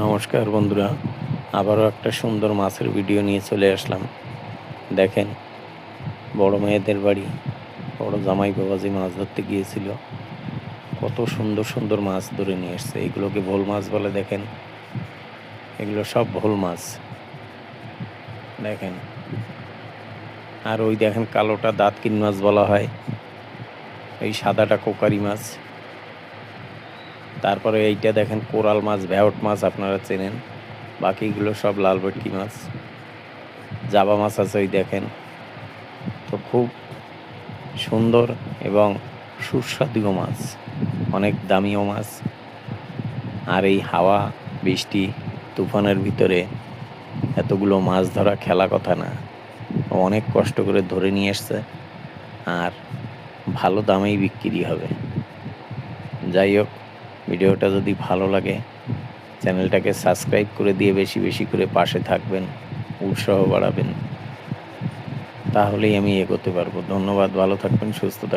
নমস্কার বন্ধুরা, আবারও একটা সুন্দর মাছের ভিডিও নিয়ে চলে আসলাম। দেখেন, বড় মেয়েদের বাড়ি বড় জামাই বাবাজি মাছ ধরতে গিয়েছিল। কত সুন্দর সুন্দর মাছ ধরে নিয়ে এসছে। এগুলোকে ভোল মাছ বলে। দেখেন, এগুলো সব ভোল মাছ। দেখেন, আর ওই দেখেন কালোটা দাঁতকিন মাছ বলা হয়, এই সাদাটা কোকারি মাছ। তারপরে এইটা দেখেন কোরাল মাছ, ভ্যাওট মাছ আপনারা চেনেন। বাকিগুলো সব লাল ভেটকি মাছ। জাবা মাছ আছে ওই দেখেন। তো খুব সুন্দর এবং সুস্বাদু মাছ, অনেক দামিও মাছ। আর এই হাওয়া, বৃষ্টি, তুফানের ভিতরে এতগুলো মাছ ধরা খেলা কথা না। অনেক কষ্ট করে ধরে নিয়ে এসছে, আর ভালো দামেই বিক্রি হবে। যাই হোক, ভিডিওটা যদি ভালো লাগে চ্যানেলটাকে সাবস্ক্রাইব করে দিয়ে বেশি বেশি করে পাশে থাকবেন, উৎসাহ বাড়াবেন, তাহলেই আমি এগোতে পারবো। ধন্যবাদ, ভালো থাকবেন, সুস্থ থাকবেন।